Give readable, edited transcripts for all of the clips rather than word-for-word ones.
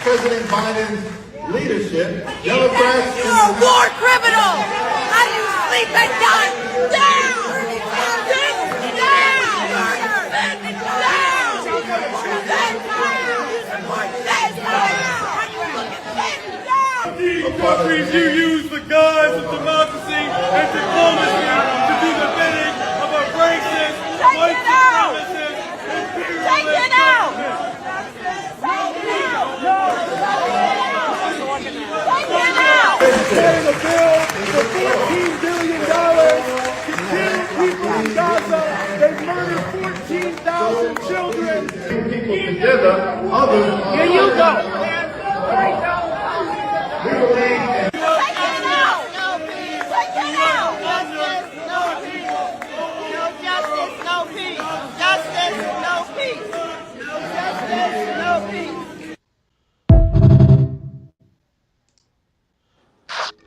President Biden's leadership, Democrats... You're a war criminal! How do you sleep at night? Down! Countries you use the guise of democracy and diplomacy to do the bidding of a racist, white supremacist, imperialist. Take it out! Carrying a bill for $14 billion to kill people in Gaza. They murdered 14,000 children. People together, others... Here you go. We believe in... Take it out! No peace! Take it out! Justice, no peace! No justice, no peace! No justice, no peace!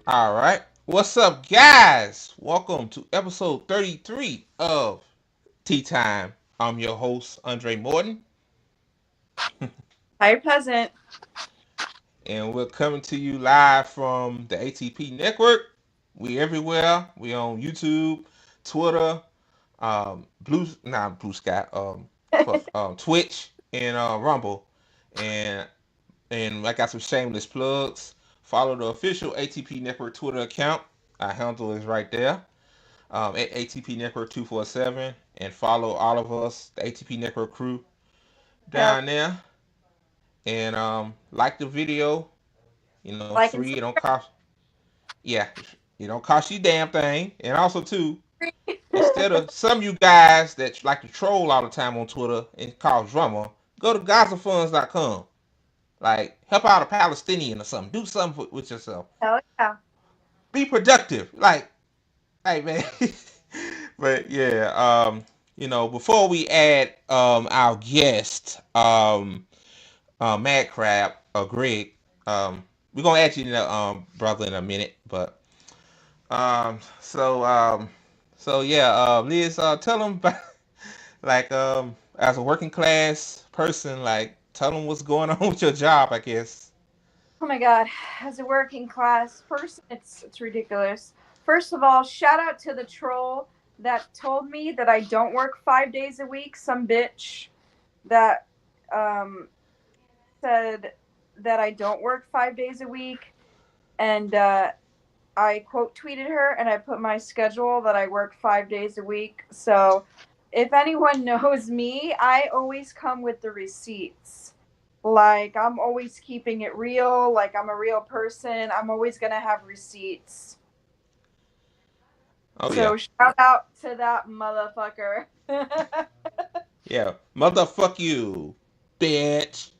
All right. What's up, guys? Welcome to episode 33 of Tea Time. I'm your host, Andre Morton. Hi, Peasant. And we're coming to you live from the ATP network. We everywhere. We on YouTube, Twitter, Blue Sky, Twitch, and Rumble. And I got some shameless plugs. Follow the official ATP Network Twitter account. Our handle is right there at ATP Network 247. And follow all of us, the ATP Network crew, down there. And like the video. You know, like free. It don't cost. Yeah, it don't cost you a damn thing. And also too, instead of some of you guys that like to troll all the time on Twitter and call drama, go to GazaFunds.com. Like, help out a Palestinian or something. Do something with yourself. Hell yeah. Be productive. Like, hey man. But yeah, you know, before we add our guest, Mad Crab or Greg, we're gonna add you in the brother in a minute, but so yeah, Liz, tell them about, like as a working class person, like tell them what's going on with your job, I guess. Oh my God. As a working class person, it's ridiculous. First of all, shout out to the troll that told me that I don't work 5 days a week. Some bitch that said that I don't work 5 days a week. And I quote tweeted her and I put my schedule that I work 5 days a week. So if anyone knows me, I always come with the receipts. Like, I'm always keeping it real. Like, I'm a real person. I'm always going to have receipts. Oh, so yeah. Shout out to that motherfucker. Yeah. Motherfuck you, bitch.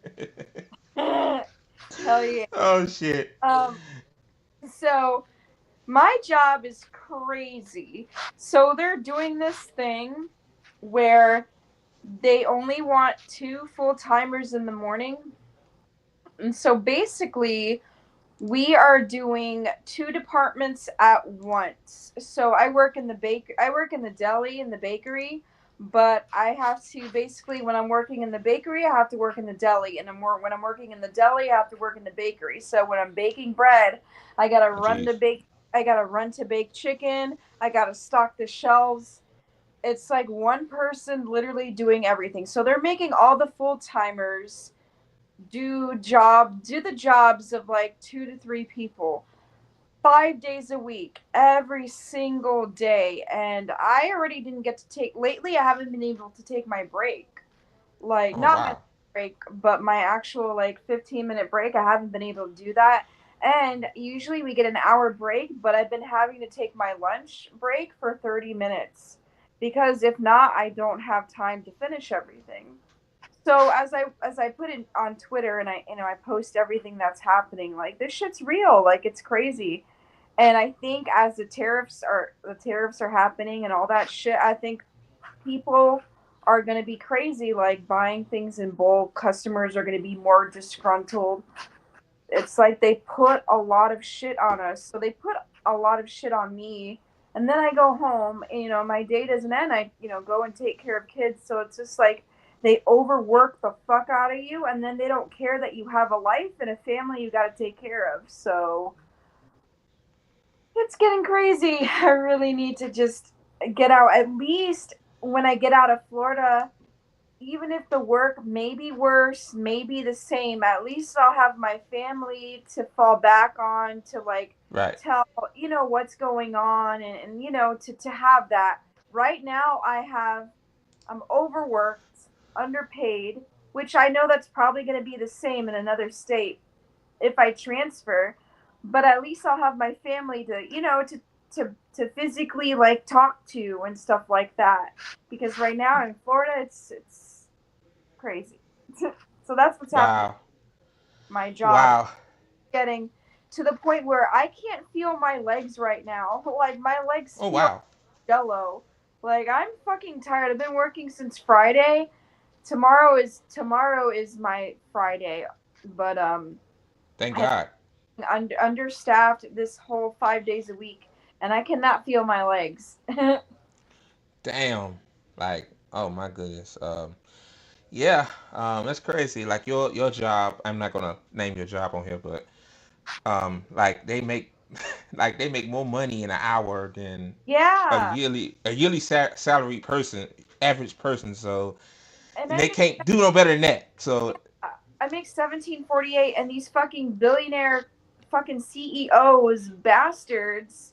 Hell yeah. Oh, shit. So My job is crazy. So they're doing this thing where they only want 2 full-timers in the morning. And so basically, we are doing 2 departments at once. So I work in the deli and the bakery, but I have to basically, when I'm working in the bakery, I have to work in the deli, and when I'm working in the deli, I have to work in the bakery. So when I'm baking bread, I got to Oh, run to jeez. bake I got to run to bake chicken, I got to stock the shelves. It's like one person literally doing everything. So they're making all the full-timers do the jobs of like 2 to 3 people 5 days a week, every single day. And I already didn't get to take lately. I haven't been able to take my break, like Oh, not my wow. break, but my actual like 15-minute break. I haven't been able to do that. And usually we get an hour break, but I've been having to take my lunch break for 30 minutes because if not, I don't have time to finish everything. So as I put it on Twitter and I post everything that's happening, like this shit's real, like it's crazy. And I think as the tariffs are happening and all that shit, I think people are going to be crazy, like buying things in bulk. Customers are going to be more disgruntled. It's like they put a lot of shit on us. So they put a lot of shit on me. And then I go home and, my day doesn't end. I, go and take care of kids. So it's just like they overwork the fuck out of you. And then they don't care that you have a life and a family you got to take care of. So it's getting crazy. I really need to just get out. At least when I get out of Florida, even if the work may be worse, may be the same, at least I'll have my family to fall back on to like Right. tell, what's going on and to have that. Right now I'm overworked, underpaid, which I know that's probably going to be the same in another state if I transfer, but at least I'll have my family to, to physically like talk to and stuff like that. Because right now in Florida, it's crazy. So that's what's happening. Wow. My job Wow. getting to the point where I can't feel my legs right now. Like my legs Oh, feel wow. jello. Like I'm fucking tired. I've been working since Friday. Tomorrow is my Friday, but Thank I God. understaffed this whole 5 days a week, and I cannot feel my legs. Damn. Like, oh my goodness. Yeah. That's crazy. Like your job. I'm not gonna name your job on here, but like they make, like they make more money in an hour than Yeah, a yearly salary person, average person. So and and they can't do no better than that. So I make 17.48, and these fucking billionaire fucking CEOs bastards,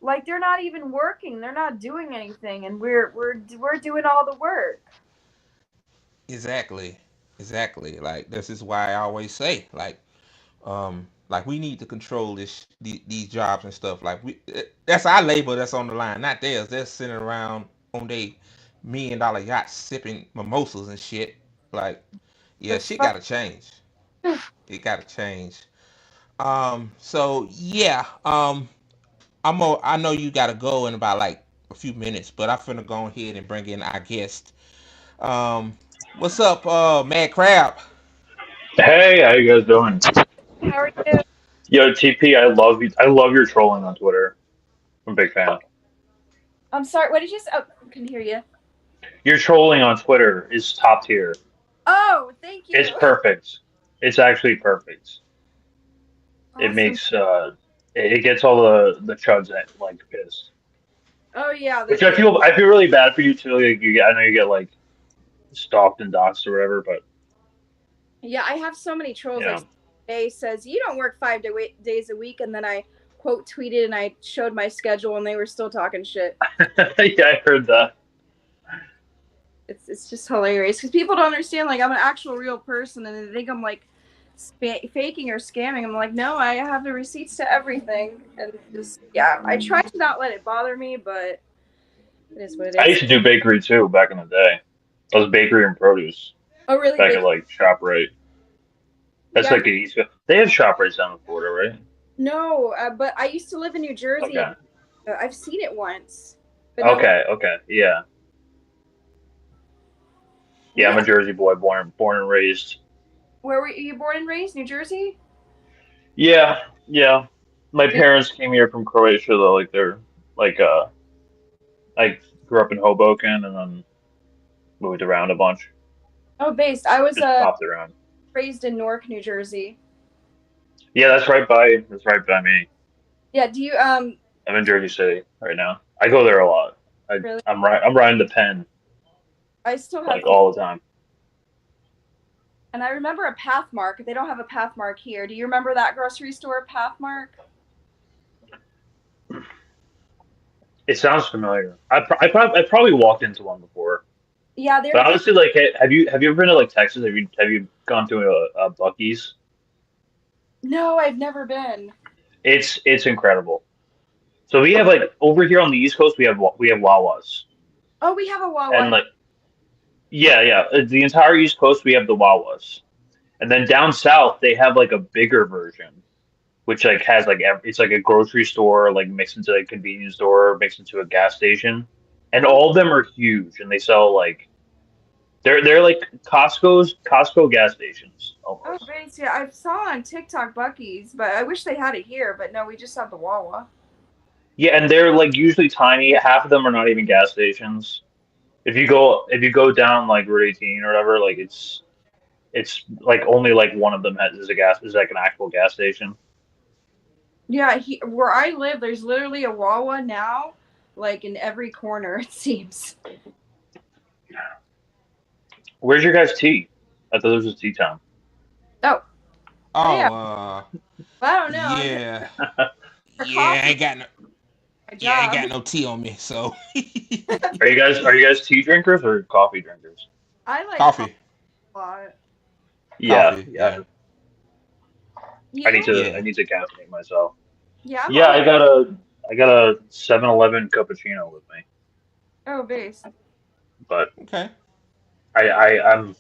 like they're not even working, they're not doing anything, and we're doing all the work. exactly, exactly. Like this is why I always say, like we need to control these jobs and stuff. Like that's our labor that's on the line, not theirs. They're sitting around on their $1 million yachts sipping mimosas and shit. Like, yeah, That's shit fuck. gotta change. It gotta change. So yeah, I know you gotta go in about like a few minutes, but I'm finna go ahead and bring in our guest. Um, what's up, Mad Crab? Hey, how you guys doing? How are you? Yo, TP, I love you. I love your trolling on Twitter. I'm a big fan. I'm sorry, what did you say? Oh, I couldn't hear you. Your trolling on Twitter is top tier. Oh, thank It's you. perfect. It's actually perfect. It Awesome. makes it gets all the chuds like pissed. Oh yeah, Which I feel really bad for you too. Like I know you get like stalked and doxxed or whatever, but yeah, I have so many trolls. Like yeah, day says you don't work 5 days a week, and then I quote tweeted and I showed my schedule, and they were still talking shit. yeah, I heard that. It's just hilarious because people don't understand. Like I'm an actual real person, and they think I'm like faking or scamming. I'm like, no, I have the receipts to everything, and just yeah, I try to not let it bother me, but it is what it I is. used to do bakery too back in the day. I was bakery and produce Oh, really? back Big? at like ShopRite. That's Yeah, like the East Coast. They have ShopRites down in Florida, right? No, but I used to live in New Jersey. Okay. I've seen it once, but no. Okay. Okay. Yeah. Yeah. I'm Yeah. a Jersey boy, born and raised. Where were you born and raised? New Jersey? Yeah. Yeah. My Yeah. parents came here from Croatia though. Like they're like I grew up in Hoboken and then moved around a bunch. Oh, based. I was Just popped around. raised in Newark, New Jersey. Yeah, that's right by me. Yeah. Do you I'm in Jersey City right now. I go there a lot. really? I'm riding the Penn I still have like all the time. and I remember a Pathmark. They don't have a Pathmark here. Do you remember that grocery store, Pathmark? It sounds familiar. I probably walked into one before. Yeah, But they honestly, like, have you ever been to like Texas? Have you gone to a Bucky's? no, I've never been. It's incredible. So we have like over here on the East Coast, we have Wawas, Oh, we have a Wawa. and like yeah, the entire East Coast we have the Wawas, and then down south they have like a bigger version, which like has like it's like a grocery store like mixed into a convenience store mixed into a gas station, and Oh, all of them are huge, and they sell like they're like Costco gas stations oh, almost. base. Yeah, I saw on TikTok Bucky's, but I wish they had it here. But no, we just have the Wawa. Yeah, and they're like usually tiny. Half of them are not even gas stations. If you go down like Route 18 or whatever, like it's like only like one of them is like an actual gas station. Yeah, where I live, there's literally a Wawa now, like in every corner. It seems. Where's your guys' tea? I thought this was tea time. Oh, yeah. Oh, I don't know. I'm just yeah, for yeah. I coffee. ain't got no, My yeah, I ain't job. got no tea on me. So Are you guys tea drinkers or coffee drinkers? I like coffee coffee, a lot. Yeah, coffee. yeah. Yeah, I need You? to I yeah. need to caffeinate myself. Yeah, I'm Yeah, always. I got a 7-Eleven cappuccino with me, Oh, base. but Okay. I'm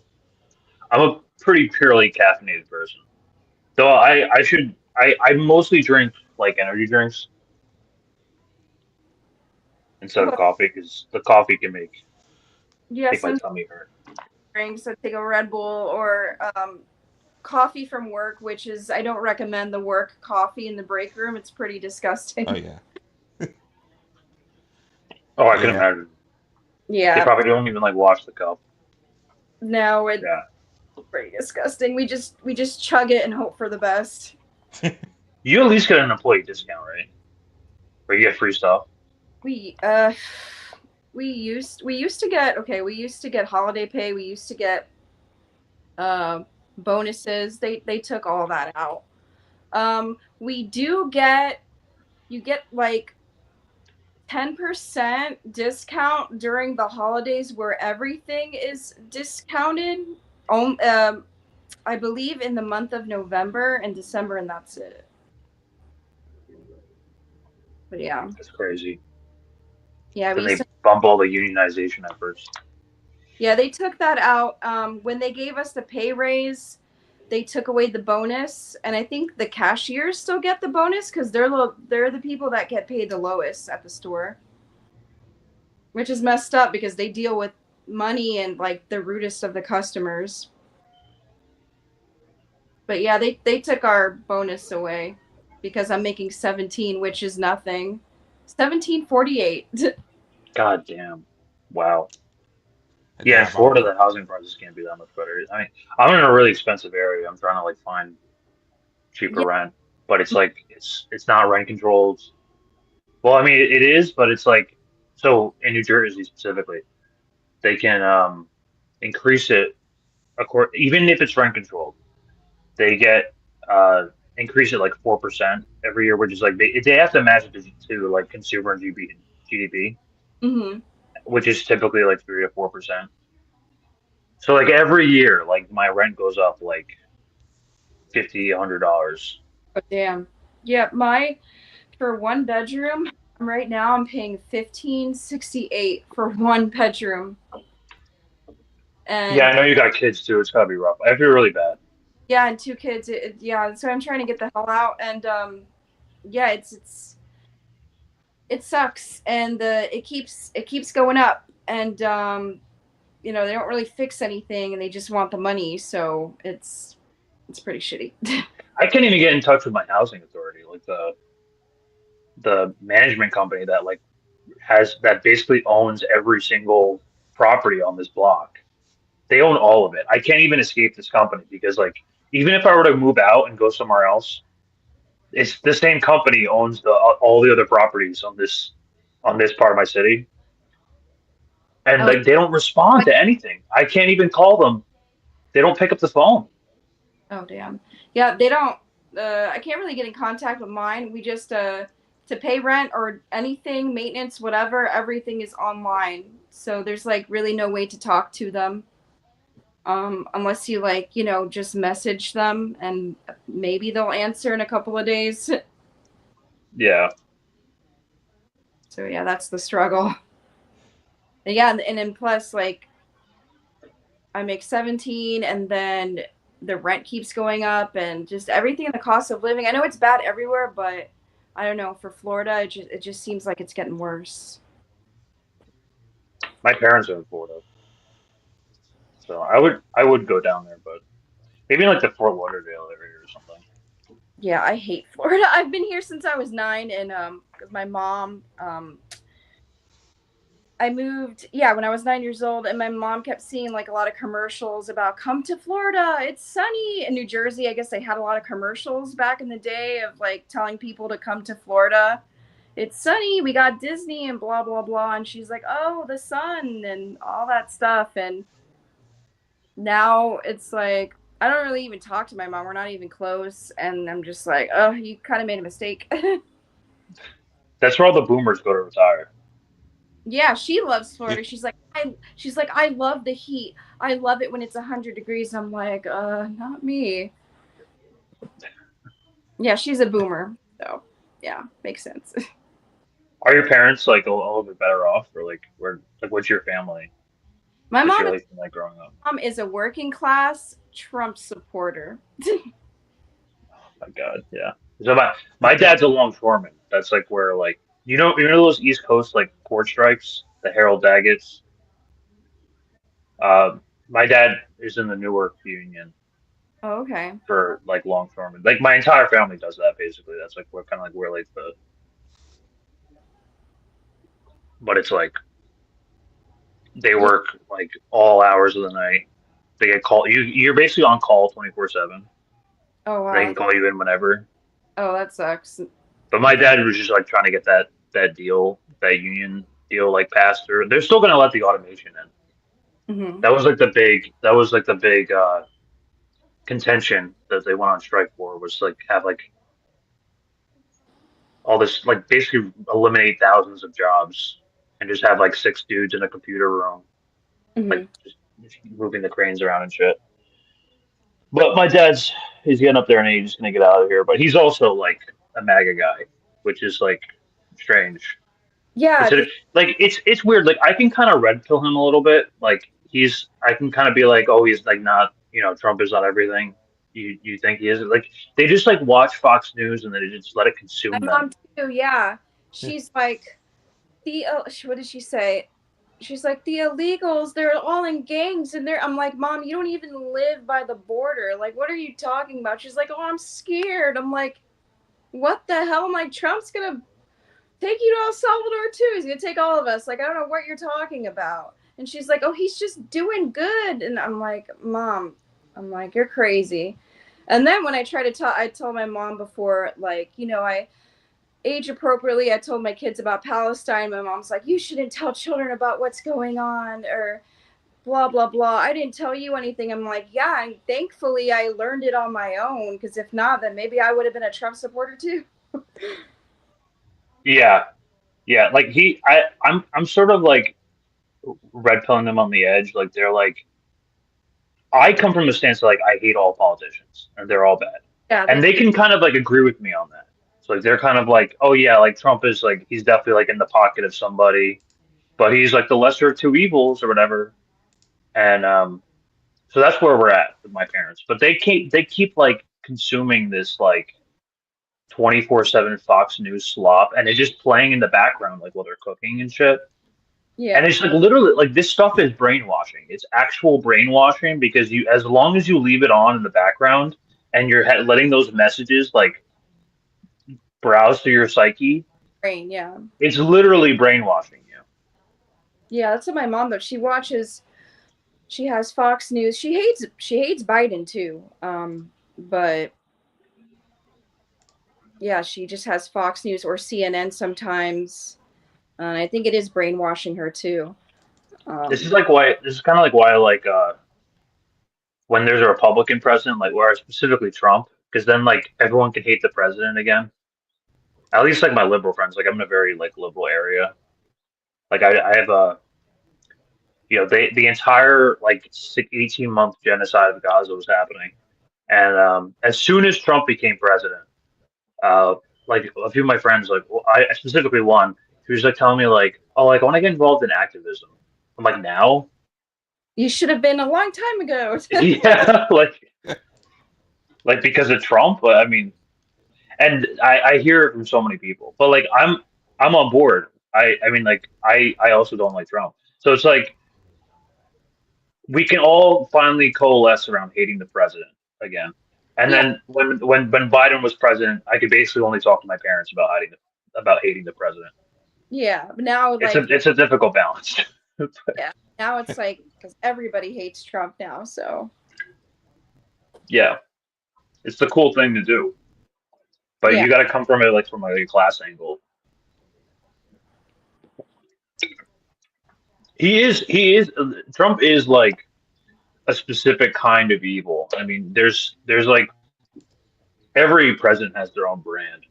a pretty purely caffeinated person. So I mostly drink like energy drinks instead of Well, coffee because the coffee can yeah, make my some tummy hurt. drinks. I take a Red Bull or coffee from work, which is I don't recommend the work coffee in the break room. It's pretty Oh disgusting. yeah, Oh, I can yeah. imagine. They Yeah, probably don't even like wash the cup. no, it's Yeah. pretty disgusting. We just chug it and hope for the best. You at least get an employee discount, right? Where you get free stuff. We uh we used to get okay, we used to get holiday pay, we used to get uh bonuses. They took all that out. We do get you get like 10% discount during the holidays where everything is discounted. Um, I believe in the month of November and December, and that's it. But yeah, That's crazy. yeah, we Then used they to. bump all the unionization efforts. Yeah, they took that out. When they gave us the pay raise, they took away the bonus, and I think the cashiers still get the bonus because they're the people that get paid the lowest at the store, which is messed up because they deal with money and like the rudest of the customers. But yeah, they took our bonus away because I'm making 17, which is nothing. 17.48. God damn. Wow. That's Yeah, in Florida, diabolical. the housing prices can't be that much better. I mean, I'm in a really expensive area. I'm trying to like find cheaper Yeah, rent, but it's like it's not rent controlled. Well, I mean, it is, but it's like so in New Jersey specifically, they can increase it even if it's rent controlled. They get increase it like 4% every year, which is like they have to match it to like consumer GDP, hmm. which is typically like 3 to 4%. So like every year, like my rent goes up like 50, $100. Oh, damn. Yeah, my for one bedroom, right now I'm paying 15.68 for one bedroom. Yeah, And I know you got kids too. It's gotta be rough. I feel really bad. yeah, and two kids. Yeah, so I'm trying to get the hell out. And yeah, it sucks, and it keeps going up, and they don't really fix anything, and they just want the money, so it's pretty shitty. I can't even get in touch with my housing authority, like the management company that like has that basically owns every single property on this block. They own all of it. I can't even escape this company because like even if I were to move out and go somewhere else, it's the same company owns the all the other properties on this part of my city, and Oh, like they don't respond to anything. I can't even call them. They don't pick up the phone. oh damn. Yeah, they don't. I can't really get in contact with mine. We just to pay rent or anything, maintenance, whatever, everything is online. So there's like really no way to talk to them. Unless you like, just message them and maybe they'll answer in a couple of days. Yeah, So yeah, that's the struggle. And yeah, and then plus like I make 17 and then the rent keeps going up and just everything and the cost of living. I know it's bad everywhere, but I don't know, for Florida it just seems like it's getting worse. my parents are in Florida, so I would go down there, but maybe in like the Fort Lauderdale area or something. Yeah, I hate Florida. I've been here since I was 9 and 'cause my mom I moved, yeah, when I was 9 years old, and my mom kept seeing like a lot of commercials about come to Florida, it's sunny. In New Jersey, I guess they had a lot of commercials back in the day of like telling people to come to Florida. It's sunny, we got Disney and blah blah blah. And she's like, oh, the sun and all that stuff. And now it's like I don't really even talk to my mom. We're not even close. And I'm just like, oh, you kind of made a mistake. That's where all the boomers go to retire. Yeah, she loves Yeah. Florida. She's like, I love the heat. I love it when it's 100 degrees. I'm like, not me. Yeah, she's a boomer. So yeah, makes sense. Are your parents like a little bit better off, or like where like what's your family My mom situation like growing up? is a working class Trump supporter. My God, yeah. So my dad's a longshoreman. That's like where like you know those East Coast like port strikes, the Harold Daggett's. My dad is in the Newark Union Oh, okay. for like longshoremen. Like my entire family does that basically. That's like we're kind of like we're like the, but it's like they Yeah. work like all hours of the night. They get called. You're basically on call 24/7. Oh They wow. can call you in whenever. Oh, that sucks. But my dad was just like trying to get that deal, that union deal, like passed through. They're still gonna let the automation in. Hmm. That was like the big contention that they went on strike for was like have like all this like basically eliminate thousands of jobs and just have like six dudes in a computer room, like Hmm. just moving the cranes around and shit. But my dad's he's getting up there and he's gonna get out of here. But he's also like a MAGA guy, which is like strange. Yeah, Consider because like it's weird. Like I can kind of red pill him a little bit. Like he's I can kind of be like, oh, he's like not Trump is not everything. You think he is? Like they just like watch Fox News and then they just let it my consume them. mom too. Yeah, Yeah. she's like what did she say? She's like the illegals. They're all in gangs, and they're. I'm like, Mom, you don't even live by the border. Like, what are you talking about? She's like, oh, I'm scared. I'm like, what the hell? I'm like, Trump's gonna take you to El Salvador too. He's gonna take all of us. Like, I don't know what you're talking about. And she's like, oh, he's just doing good. And I'm like, Mom, I'm like, you're crazy. And then when I try to talk, I told my mom before, like, I age appropriately. I told my kids about Palestine. My mom's like, you shouldn't tell children about what's going on or blah, blah, blah. I didn't tell you anything. I'm like, yeah, and thankfully I learned it on my own because if not, then maybe I would have been a Trump supporter too. Yeah, yeah. Like I'm sort of like red pilling them on the edge. Like they're like I come from a stance of like I hate all politicians and they're all bad, Yeah, and they can kind of like agree with me on that. So like they're kind of like, oh yeah, like Trump is like he's definitely like in the pocket of somebody, but he's like the lesser of two evils or whatever. And so that's where we're at with my parents. But they keep like consuming this like 24/7 Fox News slop, and it's just playing in the background like while they're cooking and shit. And Yeah. it's like literally like this stuff is brainwashing. It's actual brainwashing because you, as long as you leave it on in the background and you're letting those messages like browse through your psyche, Brain, yeah. it's literally brainwashing you. Yeah, that's what my mom does. She has Fox News. She hates Biden too. But yeah, she just has Fox News or CNN sometimes. And I think it is brainwashing her too. This is Um, like why this is kind of like why I like when there's a Republican president, like where specifically Trump, because then like everyone can hate the president again. At least like my liberal friends, like I'm in a very like liberal area. Like I have a the entire like 18-month genocide of Gaza was happening, and as soon as Trump became president, uh, like a few of my friends, like well, I specifically one, who was like telling me like, oh, like I want to get involved in activism. I'm like, now? you should have been a long time ago. Yeah, like because of Trump. But I mean, and I hear it from so many people. But like I'm on board. I mean like I also don't like Trump. So it's like we can all finally coalesce around hating the president again. And Yeah, then when Biden was president, I could basically only talk to my parents about hating the president. yeah. But now, It's a like, it's a difficult balance. yeah, now it's like because everybody hates Trump now. So Yeah, it's the cool thing to do, but yeah, you got to come from it like from a class angle. He is Trump is like a specific kind of evil. I mean, there's like every president has their own brand,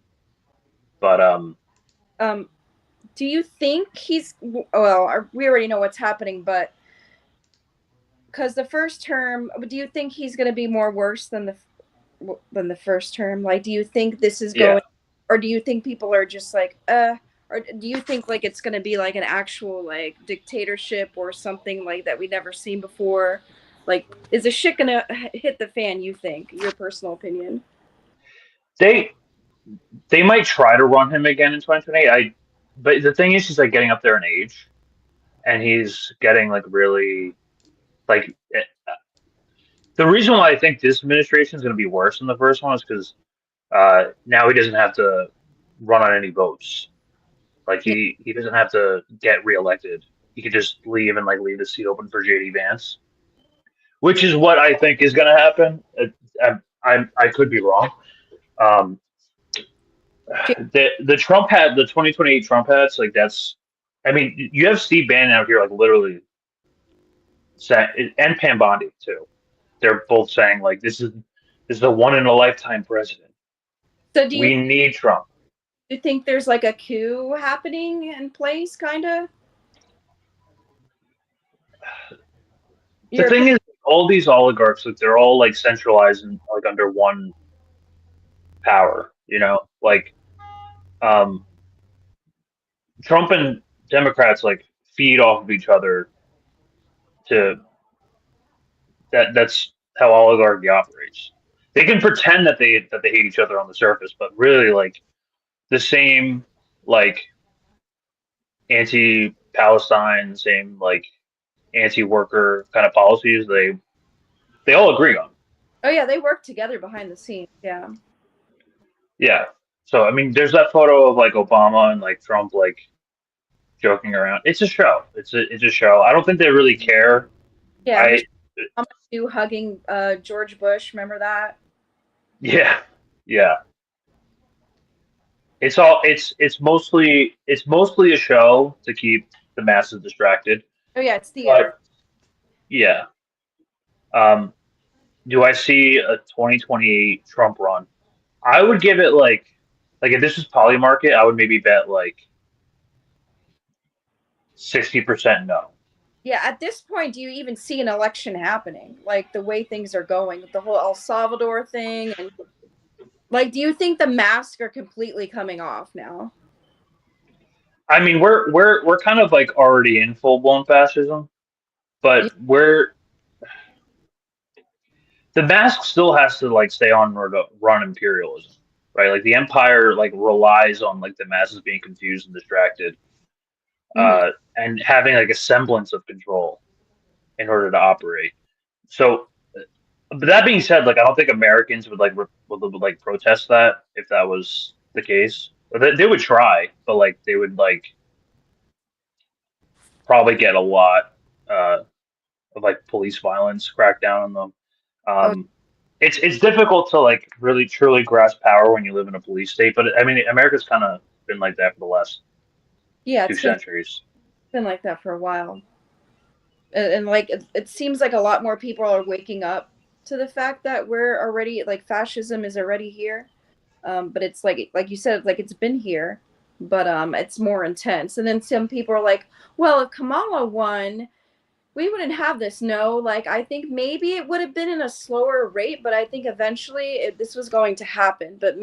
but um, do you think well? We already know what's happening, but because the first term, do you think he's going to be more worse than the first term? Like, do you think this is yeah. going, or do you think people are just like, or do you think like it's going to be like an actual like dictatorship or something like that we've never seen before? Like, is the shit going to hit the fan? You think? Your personal opinion? They they might try to run him again in 2028. But the thing is, he's like getting up there in age, and he's getting like really like the reason why I think this administration is going to be worse than the first one is because now he doesn't have to run on any votes. Like Yeah, he doesn't have to get reelected. He could just leave and like leave the seat open for JD Vance, which is what I think is going to happen. I could be wrong. Um, the Trump hat, the 2028 Trump hats, like that's. I mean, you have Steve Bannon out here, like literally, and Pam Bondi too. They're both saying like this is a one in a lifetime president. so We need Trump. do you think there's like a coup happening in place, kind of? The Your thing opinion? is, all these oligarchs, like they're all like centralized and like under one power. Like um, Trump and Democrats like feed off of each other to that's how oligarchy operates. They can pretend that they hate each other on the surface, but really like the same like anti-Palestine, same like anti-worker kind of policies they all agree on. Oh yeah, they work together behind the scenes. Yeah. Yeah. So I mean, there's that photo of like Obama and like Trump like joking around. It's a show. It's a show. I don't think they really care. Yeah, I you hugging George Bush. Remember that? Yeah, yeah. It's mostly a show to keep the masses distracted. Oh yeah, it's theater. But yeah, um, do I see a 2028 Trump run? I would give it like if this was poly market, I would maybe bet like 60% no. Yeah, at this point, do you even see an election happening? Like the way things are going with the whole El Salvador thing, and like, do you think the masks are completely coming off now? I mean, we're kind of like already in full blown fascism, You- but the mask still has to like stay on or to run imperialism. right? Like the empire like relies on like the masses being confused and distracted, Mhm. and having like a semblance of control in order to operate. So, but that being said, like I don't think Americans would would like protest that if that was the case. Or they would try, but like they would like probably get a lot of like police violence crackdown on them. Oh, It's difficult to like really truly grasp power when you live in a police state, but I mean America's kind of been like that for the last yeah, two it's centuries. been like that for a while. And like it seems like a lot more people are waking up to the fact that we're already like fascism is already here. But it's like you said, like it's been here, but it's more intense. And then some people are like, well, if Kamala won, we wouldn't have this. No, like I think maybe it would have been in a slower rate, but I think eventually this was going to happen. But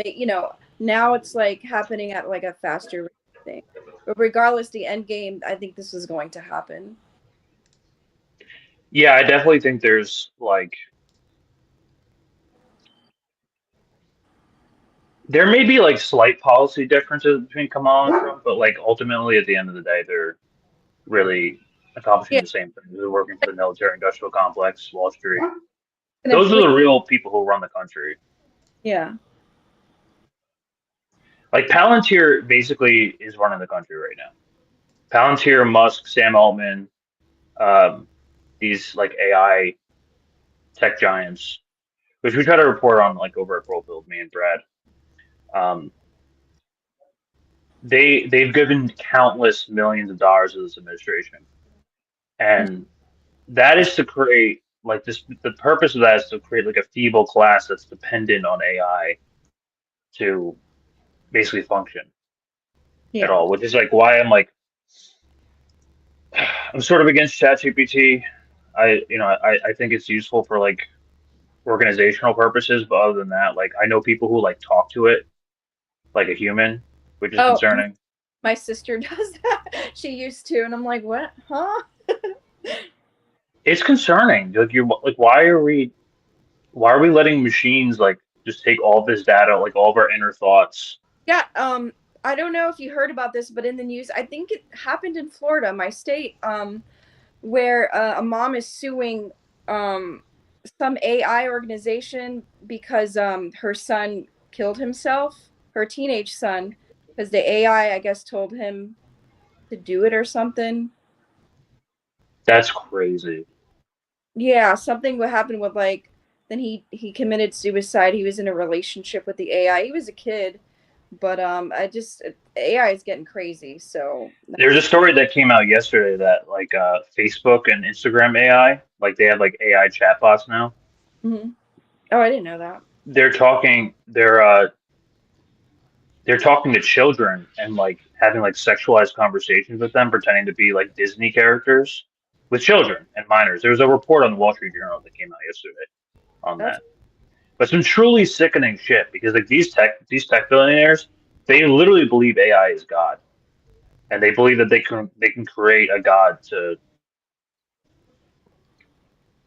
now it's like happening at like a faster rate, I think. But regardless, the end game, I think this was going to happen. Yeah, I definitely think there's like there may be like slight policy differences between Kamala and Trump, but like ultimately at the end of the day, they're really accomplishing Yeah, the same thing. They're working for the military industrial complex, Wall Street. and then Those are the real people who run the country. yeah, Like Palantir basically is running the country right now. Palantir, Musk, Sam Altman, um, these like AI tech giants, which we try to report on like over at ProBuild, me and Brad. Um, they've given countless millions of dollars to this administration, and that is to create like this. The purpose of that is to create like a feeble class that's dependent on AI to basically function at yeah. all. Which is like why I'm like I'm sort of against ChatGPT. I think it's useful for like organizational purposes, but other than that, like I know people who like talk to it like a human, which is Oh, concerning. my sister does that. She used to, and I'm like, what? Huh? It's concerning. Like you're like, why are we letting machines like just take all this data, like all of our inner thoughts? Yeah, I don't know if you heard about this, but in the news, I think it happened in Florida, my state, where a mom is suing um, some AI organization because her son killed himself, her teenage son, because the AI, I guess, told him to do it or something. That's crazy. Yeah, something would happen with like then he committed suicide. He was in a relationship with the AI. He was a kid, but I just AI is getting crazy. So There's a story that came out yesterday that like Facebook and Instagram AI, like they have like AI chatbots now. mhm. Oh, I didn't know that. They're talking. They're talking to children and like having like sexualized conversations with them, pretending to be like Disney characters with children and minors. There was a report on the Wall Street Journal that came out yesterday on That's that. But some truly sickening shit because like these tech billionaires, they literally believe AI is God, and they believe that they can create a God to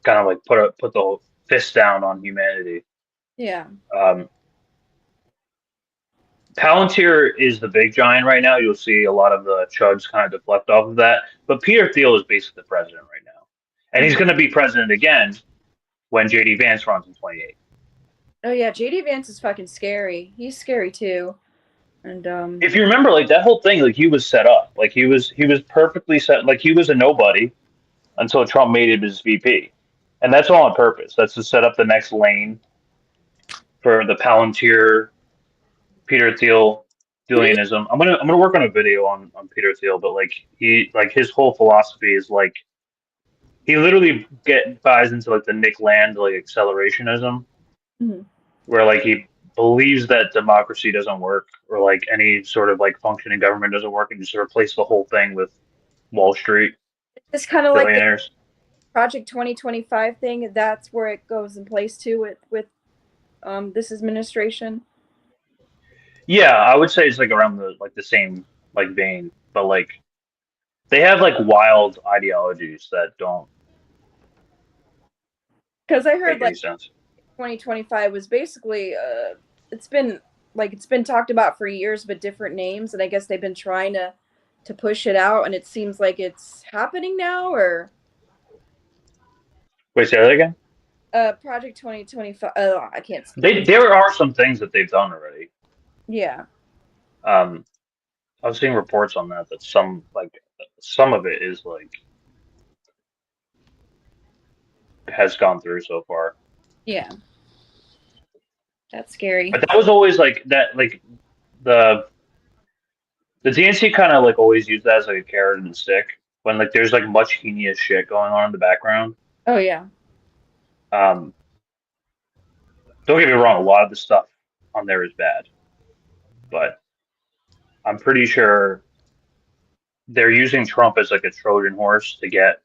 kind of like put the whole fist down on humanity. yeah. Um, Palantir is the big giant right now. You'll see a lot of the chuds kind of deflect off of that. But Peter Thiel is basically the president right now. And he's Mhm. going to be president again when JD Vance runs in 28. Oh yeah, JD Vance is fucking scary. He's scary too. And If you remember, like that whole thing, like he was set up. Like he was perfectly set. Like he was a nobody until Trump made him his VP. And that's all on purpose. That's to set up the next lane for the Palantir Peter Thiel who do you Thelianism. I'm gonna work on a video on Peter Thiel, but like his whole philosophy is like he literally get buys into like the Nick Land like accelerationism, mhm. where like he believes that democracy doesn't work or like any sort of like functioning government doesn't work, and just replace the whole thing with Wall Street It's kind of like the billionaires. Project 2025 thing. That's where it goes in place too with this administration. Yeah, I would say it's like around the same like vein, but like they have like wild ideologies that don't Because I heard make any like sense. 2025 was basically it's been like it's been talked about for years, but different names, and I guess they've been trying to push it out, and it seems like it's happening now. Or Wait, say that again. Project 2025. Oh, I can't speak. There are some things that they've done already. Yeah. Um, I was seeing reports on that some of it is like has gone through so far. Yeah. That's scary. But that was always like that like the the DNC kind of like always used that as like a carrot and stick when like there's like much heinous shit going on in the background. Oh yeah. Um, don't get me wrong, a lot of the stuff on there is bad, but I'm pretty sure they're using Trump as like a Trojan horse to get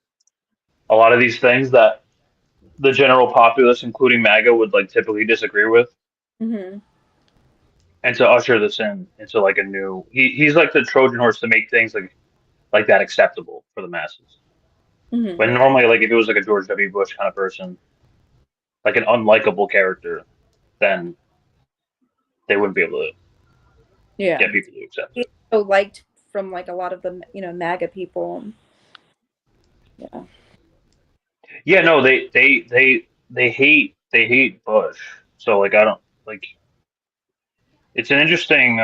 a lot of these things that the general populace, including MAGA, would like typically disagree with, Mhm. and to usher this in into like a new. He's like the Trojan horse to make things like that acceptable for the masses. Mhm. When normally, like if it was like a George W. Bush kind of person, like an unlikable character, then they wouldn't be able to Yeah. get people to accept He's it. so liked from like a lot of the MAGA people. Yeah. Yeah, no, they hate Bush. So like I don't like it's an interesting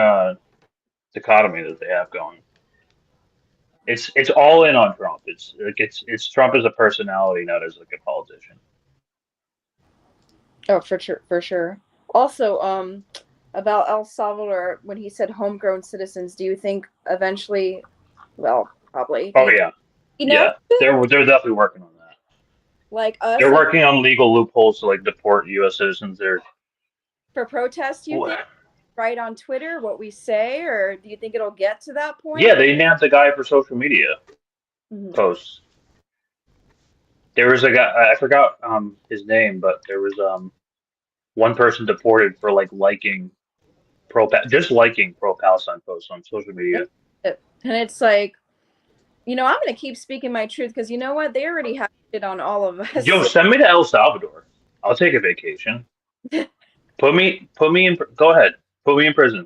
dichotomy that they have going. It's all in on Trump. It's like it's Trump as a personality, not as like a politician. Oh, for sure, for sure. Also, about El Salvador, when he said homegrown citizens, do you think eventually, well, probably, do Oh you think yeah, enough yeah. They're definitely working on that. like us, They're like working on legal loopholes to like deport U.S. citizens. They're for protests? You think right on Twitter what we say, or do you think it'll get to that yeah, point? they nabbed the guy for social media Mhm. posts. There was a guy I forgot his name, but there was one person deported for like liking just liking pro Palestine posts on social media. And it's like, I'm gonna keep speaking my truth because you know what? They already have it on all of Yo, us. send me to El Salvador. I'll take a vacation. Put me in. Go ahead. Put me in prison.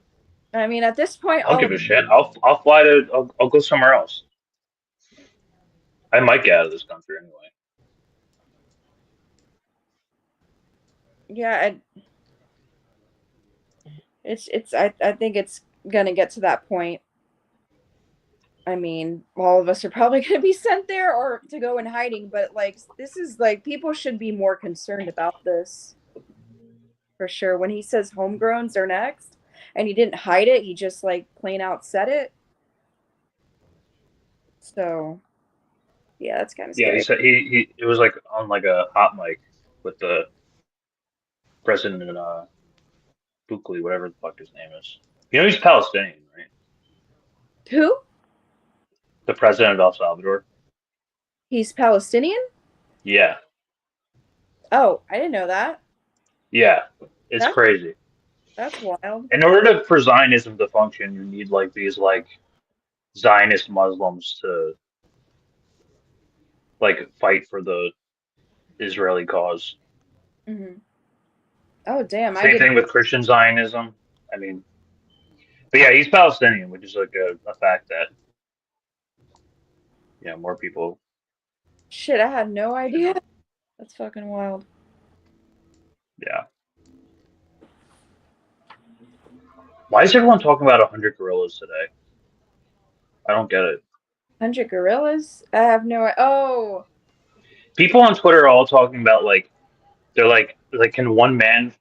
I mean, at this point, I don't all give a shit. I'll fly to. I'll go somewhere else. I might get out of this country anyway. yeah, it's I think it's gonna get to that point. I mean, all of us are probably going to be sent there or to go in hiding, but like this is like people should be more concerned about this for sure. When he says homegrowns are next and he didn't hide it, he just like plain out said it. So, yeah, that's kind of Yeah, he scary. said he it was like on like a hot mic with the president in Bukli, whatever the fuck his name is. You know he's Palestinian, right? Who? The president of El Salvador. He's Palestinian? Yeah, Oh, I didn't know that. yeah. It's That's crazy. that's wild. In order for Zionism to function, you need like these like Zionist Muslims to like fight for the Israeli cause. Hmm. Oh, damn. I Same did thing with Christian Zionism. I mean, but yeah, he's Palestinian, which is like a fact that more people shit, I had no should idea. know. That's fucking wild. Yeah. Why is everyone talking about 100 gorillas today? I don't get it. 100 gorillas? I have oh. People on Twitter are all talking about like they're like can one man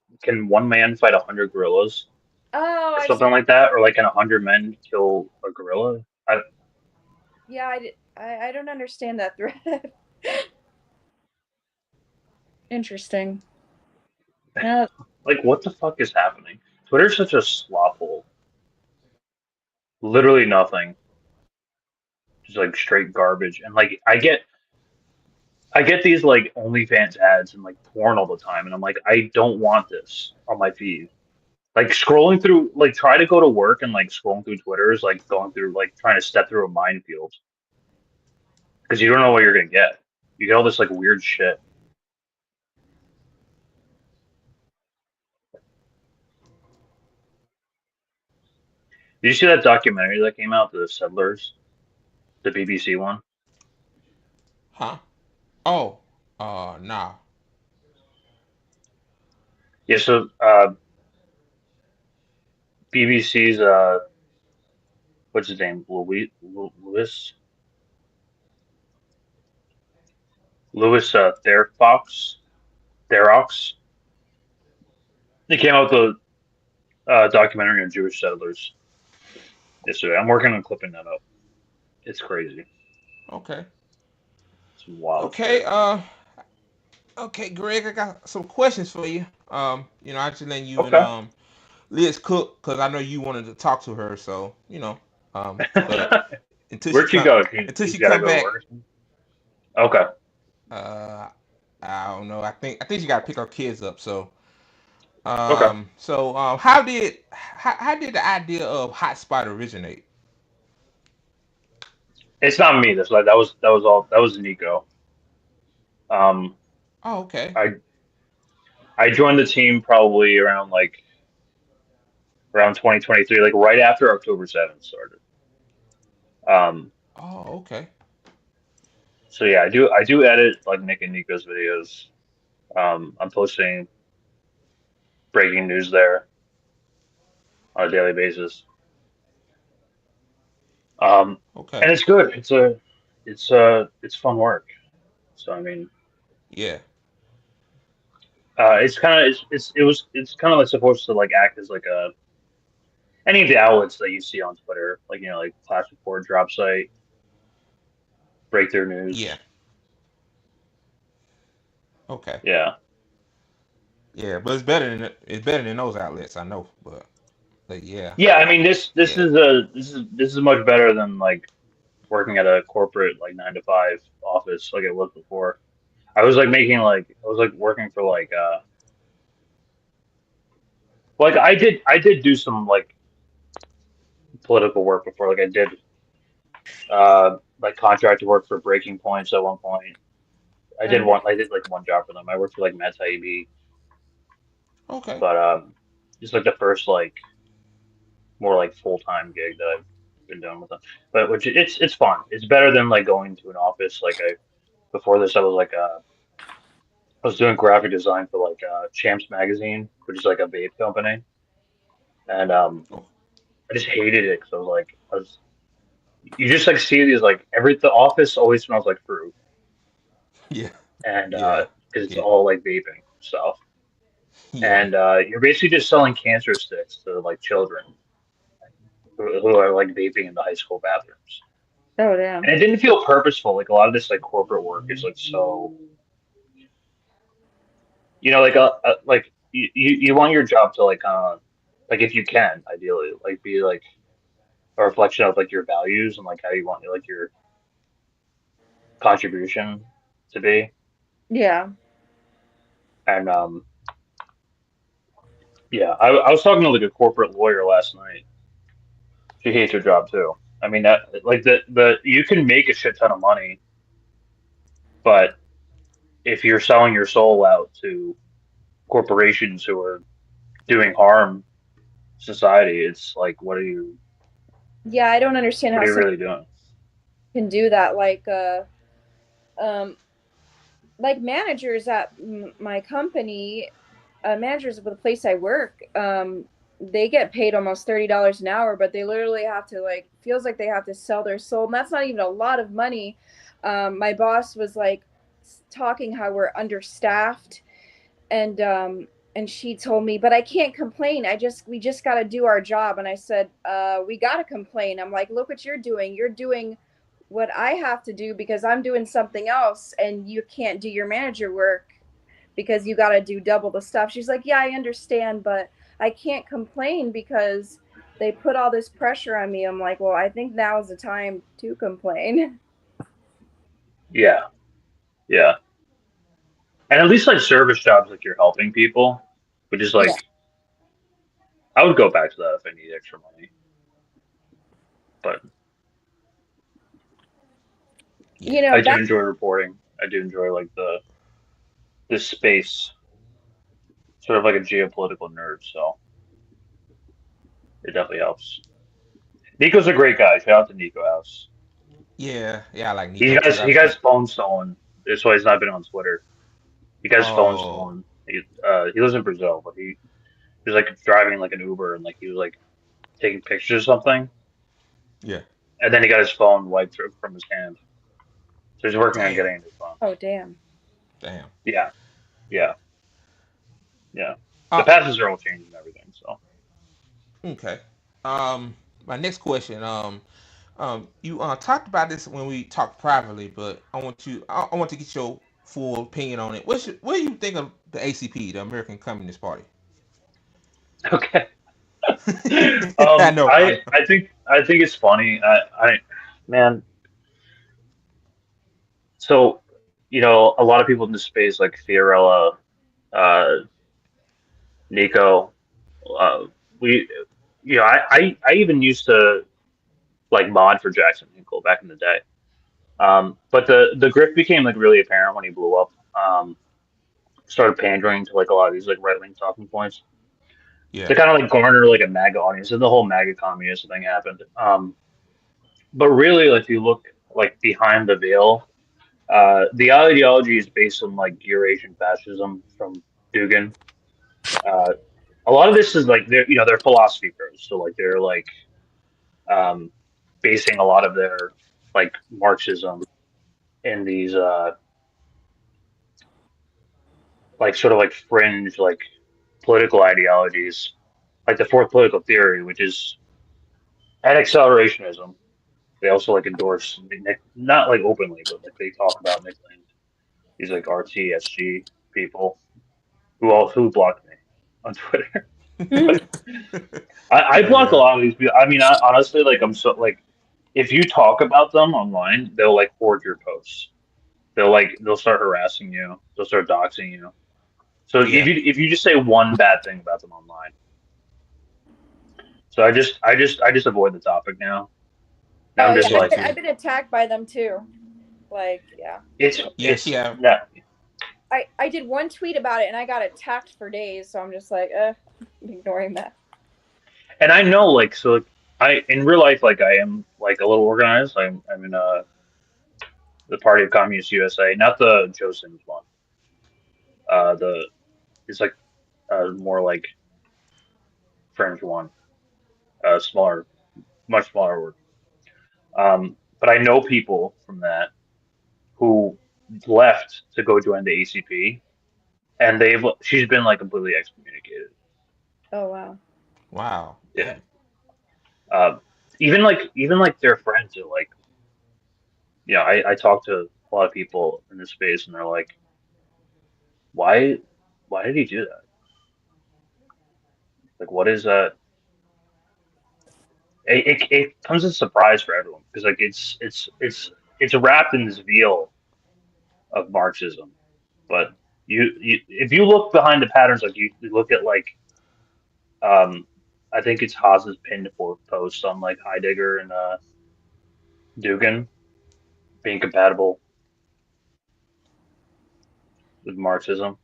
fight 100 gorillas Oh, or I've something like that, or like can 100 men kill a gorilla? Yeah, I don't understand that thread. Interesting. Yeah, Like what the fuck is happening? Twitter's such a slop hole. Literally nothing. Just like straight garbage. And like I get these like OnlyFans ads and like porn all the time, and I'm like, I don't want this on my feed. Like scrolling through, like try to go to work and like scrolling through Twitter is like going through like trying to step through a minefield because you don't know what you're gonna get. You get all this like weird shit. Did you see that documentary that came out, The Settlers, the BBC one? Huh? Oh, nah. Yeah, so BBC's what's his name? Louis Therox. He came out with a documentary on Jewish settlers yesterday. I'm working on clipping that up. It's crazy. Okay. Some wild Okay. shit. Okay, Greg, I got some questions for you. I just letting you and Okay. Liz cook because I know you wanted to talk to her. So but until she Where'd she come go? until She's she got to come go to back, work or something? Okay. uh, I don't know. I think she got to pick her kids up. So Okay. how did the idea of hotspot originate? It's not me. That was all. That was Nico. Um, Oh, okay. I I joined the team probably around 2023, like right after October 7th started. Um, Oh, okay. so yeah, I do edit like Nick and Nico's videos. I'm posting breaking news there on a daily basis. Um, and Okay. it's good. It's fun work. So I mean, Yeah. it's kind of it's kind of like supposed to like act as like a any of the outlets that you see on Twitter, like like Clash Report, Drop Site, Breakthrough Yeah. News. Okay. Yeah, Yeah, but it's better than those outlets, I know. But yeah. yeah. I mean, this Yeah. is much better than like working at a corporate like 9 to 5 office like it was before. I was like working for like I did do some like political work before. Like I did like contractor work for Breaking Points at one point. Uh-huh. I did like one job for them. I worked for like Matt Taibbi, Okay. but it's like the first like more like full time gig that I've been doing with them. But which it's fun. It's better than like going to an office. Like I before this, I was doing graphic design for like Champs Magazine, which is like a vape company, and Oh, I just hated it because I was you just like see these like the office always smells like fruit, yeah. and Yeah. because it's Yeah. all like vaping stuff, Yeah. and you're basically just selling cancer sticks to like children who are like vaping in the high school bathrooms. Oh damn. And it didn't feel purposeful. Like a lot of this like corporate work is like so like you want your job to like like if you can ideally like be like a reflection of like your values and like how you want like your contribution to be. Yeah. And yeah, I was talking to like a corporate lawyer last night. She hates her job too. I mean that like the you can make a shit ton of money, but if you're selling your soul out to corporations who are doing harm to society, it's like Yeah, I don't understand what how are you someone really doing? can do that. Um, like managers at my company, managers of the place I work, they get paid almost $30 an hour, but they literally have to like feels like they have to sell their soul, and that's not even a lot of money. My boss was like talking how we're understaffed, and she told me, but I can't complain. We just got to do our job. And I said, we got to complain. I'm like, look what you're doing. You're doing what I have to do because I'm doing something else, and you can't do your manager work because you got to do double the stuff. She's like, yeah, I understand, but I can't complain because they put all this pressure on me. I'm like, well, I think now is the time to complain. Yeah, yeah. And at least like service jobs, like you're helping people, which is Yeah. like I would go back to that if I need extra money. But You Yeah. know, I do back enjoy reporting. I do enjoy like the this space, sort of like a geopolitical nerd. So it definitely helps. Nico's a great guy. Shout out to Nico House. Yeah, I like He Nico got too. he got his phone stolen. That's why he's not been on Twitter. He got his phone Oh, stolen. He lives in Brazil, but he was like driving like an Uber and like he was like taking pictures or something, yeah. and then he got his phone wiped from his hand. So he's working on Damn, getting a new phone. Oh damn. damn. Yeah, yeah, yeah. The Uh, passes are all changed and everything. So okay. My next question. You talked about this when we talked privately, but I want to get your full opinion on it. What do you think of the ACP, the American Communist Party? okay. I know, I know. I think it's funny. Man. So a lot of people in this space like Fiorella, uh, Nico, uh, we I even used to like mod for Jackson Hinkle back in the day. But the grift became like really apparent when he blew up. Started pandering to like a lot of these like right wing talking points Yeah, to kind of like garner like a MAGA audience, and the whole MAGA communist thing happened. But really, like, if you look like behind the veil, the ideology is based on like Eurasian fascism from Dugin. Uh, a lot of this is like they're philosophy pros, so like they're like um, basing a lot of their like Marxism in these like sort of like fringe like political ideologies, like the fourth political theory, which is and accelerationism. They also like endorse not like openly, but like they talk about nicknames. These like RTSG people who blocked me on Twitter. But I block a yeah, lot of these people. I mean, honestly, like I'm so like if you talk about them online, they'll like hoard your posts. They'll start harassing you. They'll start doxing you. So yeah. if you just say one bad thing about them online, so I just avoid the topic now. Now Oh I'm yeah, just Me like I've too. been attacked by them too. Like yeah. Yes, it's yeah. no, I did one tweet about it and I got attacked for days, so I'm just like, ignoring that. and I know like so I in real life like I am like a little organized. I'm in the Party of Communist USA, not the Joe Sims one. The it's like more like fringe one, smaller, much smaller word. But I know people from that who left to go join the ACP, and she's been like completely excommunicated. Oh wow. Wow, Yeah. damn. Um, even like their friends are like, I talk to a lot of people in this space, and they're like, why why did he do that? Like, what is that? It comes as a surprise for everyone because like it's wrapped in this veil of Marxism, but you if you look behind the patterns, like you look at like um I think it's Haas's pinned post on like Heidegger and Dugan being compatible with Marxism.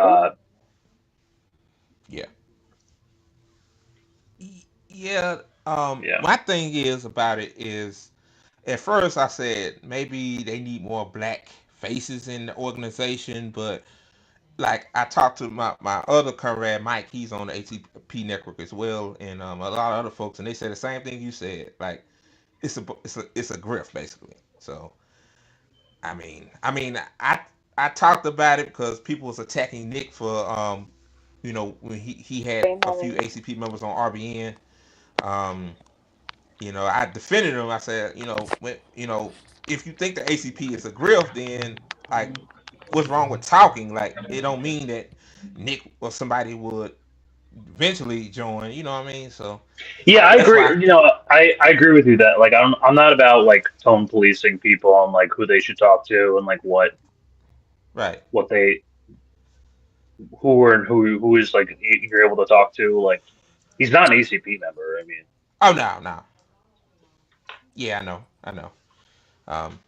Ooh. Uh, Yeah, yeah. yeah, My thing is about it is at first I said maybe they need more black faces in the organization, but like I talked to my other comrade Mike, he's on the ATP network as well, and a lot of other folks, and they said the same thing you said. Like it's a grift basically. So I talked about it because people was attacking Nick for when he had Same a few moment. ACP members on RBN. Um, I defended him. I said, if you think the ACP is a grift, then like, what's wrong with talking? Like, it don't mean that Nick or somebody would eventually join. You know what I mean? So yeah, I that's agree. why. I agree with you that like I'm not about like tone policing people on like who they should talk to and like Right. what they who is like you're able to talk to. Like he's not an ACP member. I mean, Oh no, no. Yeah, I know. I know.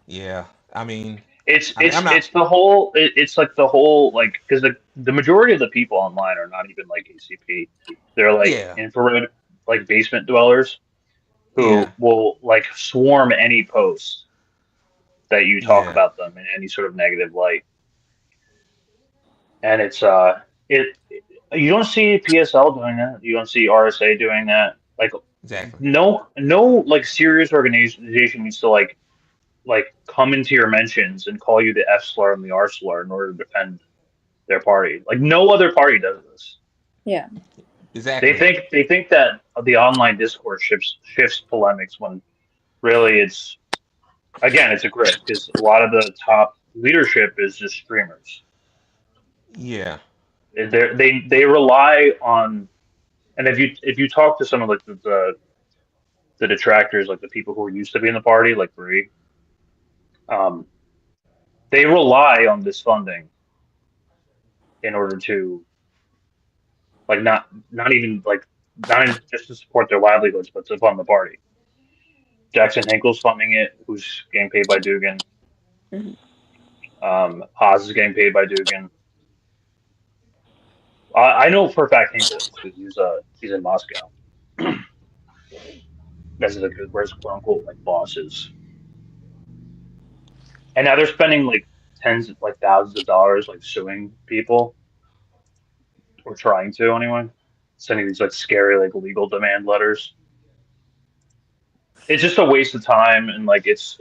Yeah. I mean, it's I mean, I'm it's not. it's the whole it's like the whole like because the majority of the people online are not even like ACP. They're like Yeah. infrared like basement dwellers who Yeah. will like swarm any post that you talk Yeah. about them in any sort of negative light. And it you don't see PSL doing that. You don't see RSA doing that. Like Exactly. no like serious organization needs to like come into your mentions and call you the F slur and the R slur in order to defend their party. Like no other party does this. Yeah. Exactly. They think that the online discourse shifts polemics when really it's again it's a grift because a lot of the top leadership is just streamers. Yeah. They rely on and if you talk to some of like the detractors like the people who used to be in the party like Bree, um, they rely on this funding in order to like not even like not even just to support their livelihoods but to fund the party. Jackson Hinkle's funding it, who's getting paid by Dugan. Mhm. Haas is getting paid by Dugan. I know for a fact Hinkle is because he's in Moscow. That's like where his quote unquote like bosses. And now they're spending like tens like thousands of dollars like suing people or trying to anyway, sending these like scary like legal demand letters. It's just a waste of time and like it's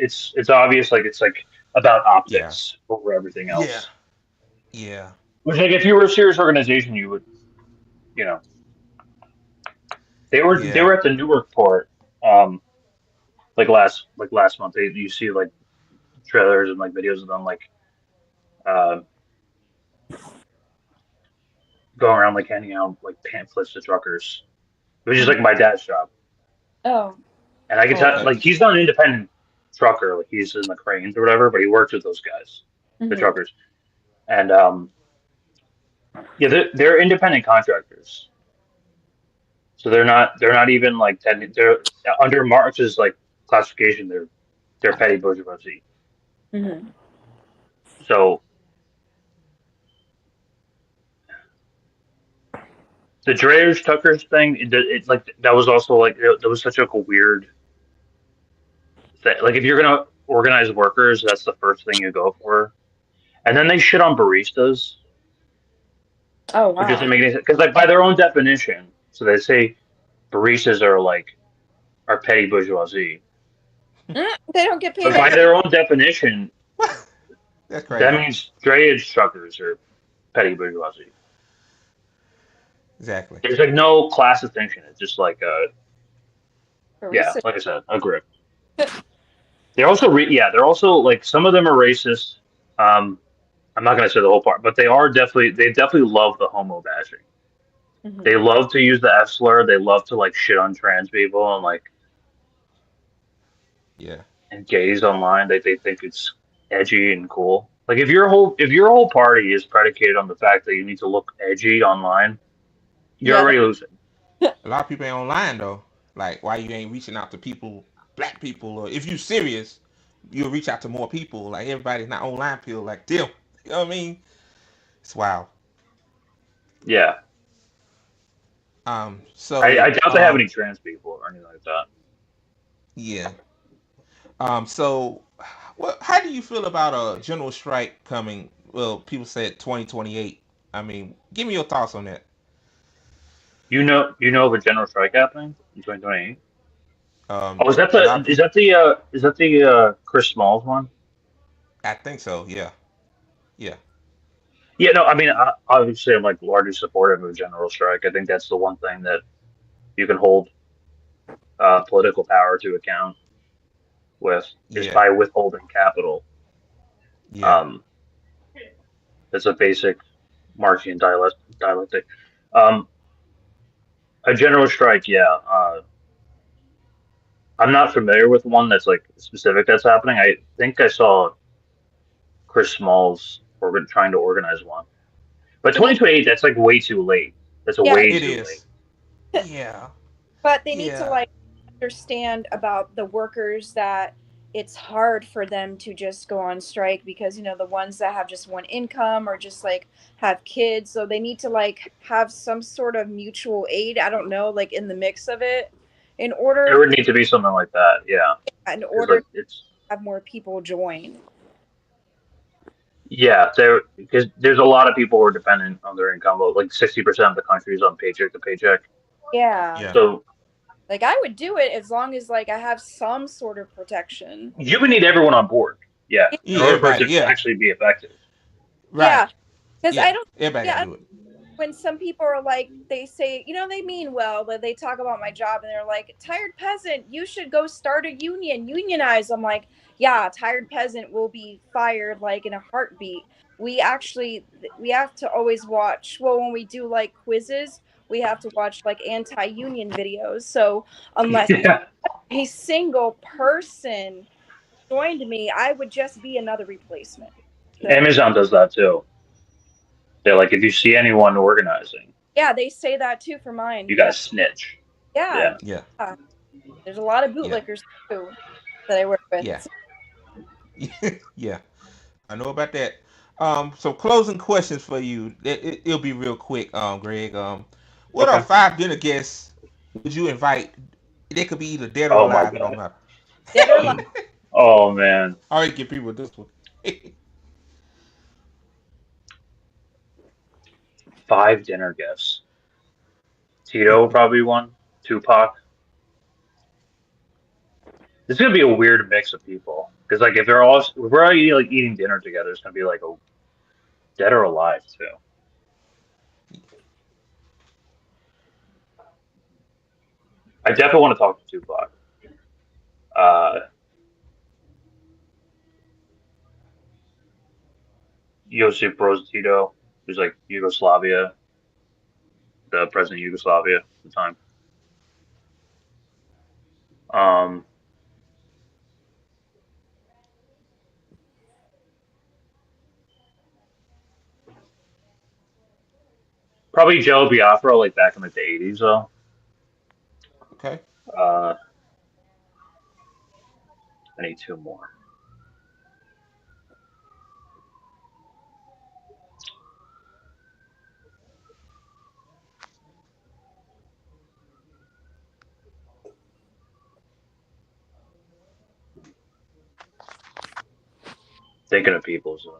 obvious like it's like about Yeah. optics over everything Yeah. else. Yeah. Which like if you were a serious organization, you would you know they Yeah. were at the Newark port like last month. You see like trailers and like videos of them like uh, going around like handing out like pamphlets to truckers, which is like my dad's job. Oh. And I can Oh, tell okay. like he's not an independent trucker, like he's in the cranes or whatever, but he works with those guys, the Mhm. truckers. And yeah, they're independent contractors. So they're not even like they're under Marx's like classification, they're petty bourgeoisie. Mhm. So the Dreyers Tuckers thing, it's like that was also like that was such like a weird thing. Like if you're gonna organize workers, that's the first thing you go for. And then they shit on baristas, Oh which wow. doesn't make any sense. Because like by their own definition, so they say baristas are like are petty bourgeoisie. They don't get But paid by enough. their own definition, That's that crazy. means drayage truckers are petty bourgeoisie. Exactly. There's like no class distinction. It's just like yeah, Barista. like I said, a grip. They're also yeah, they're also like some of them are racist. Um, I'm not gonna say the whole part, but they definitely love the homo bashing. They Mhm. love to use the F slur. They love to like shit on trans people and like Yeah. and gays online. They think it's edgy and cool. Like if your whole party is predicated on the fact that you need to look edgy online, you're Yeah. already losing. A lot of people ain't online though. Like, why you ain't reaching out to people, black people, or if you serious, you'll reach out to more people. Like everybody's not online pill like them. You know what I mean? It's wild. Yeah, I So doubt they have any trans people or anything like that. yeah. So what how do you feel about a general strike coming? Well, people said 2028. I mean, give me your thoughts on that. You know of a general strike happening in 2028? Oh, A lot of people is that the Chris Smalls one? I think so, yeah. Yeah. Yeah, no, I mean, obviously, I'm like largely supportive of a general strike. I think that's the one thing that you can hold political power to account with is Yeah. by withholding capital. Yeah. Um, it's a basic Marxian dialectic. Um, a general strike, yeah. I'm not familiar with one that's like specific that's happening. I think I saw Chris Smalls trying to organize one, but They need. 2028, that's like way too late. That's a Yeah. way It too late. is. Yeah. But they need to Yeah. like understand about the workers that it's hard for them to just go on strike because the ones that have just one income or just like have kids, so they need to like have some sort of mutual aid, I don't know, like in the mix of it, in There order would need to be something like that, yeah. in Because order like to it's have more people join. because there's a lot of people who are dependent on their income. Like 60% of the country is on paycheck to paycheck. Yeah, Yeah. So like I would do it as long as like I have some sort of protection. you would need everyone on board, yeah, in Yeah, order for it everybody. to Yeah. actually be effective. Right. Yeah, because I Yeah. don't. Everybody got Yeah, to do it. when some people are like, they say, they mean well, but they talk about my job and they're like, tired peasant, you should go start a union, unionize. I'm like, yeah, tired peasant will be fired like in a heartbeat. We have to always watch, well, when we do like quizzes, we have to watch like anti-union videos. So unless Yeah, a single person joined me, I would just be another replacement. So Amazon does that too. They're like, if you see anyone organizing, yeah, they say that too for mine. you Yeah. guys snitch. Yeah. Yeah. Yeah. Yeah. There's a lot of Yeah. bootlickers too that I work with. Yeah. Yeah. I know about that. So closing questions for you. It'll be real quick, Greg. What are Okay. 5 dinner guests would you invite? They could be either dead or Oh my alive. It don't god. matter. Dead or alive. Oh man. I already give people this one. 5 dinner guests. Tito probably one. Tupac. This is gonna be a weird mix of people because like if we're all eating dinner together, it's gonna be like a dead or alive too. I definitely want to talk to Tupac. Uh, Josip Broz Tito, who's like Yugoslavia, the president of Yugoslavia at the time. Um, Probably Joe Biafra, like back in like the '80s though. Okay. Uh, I need 2 more. Thinking of people, so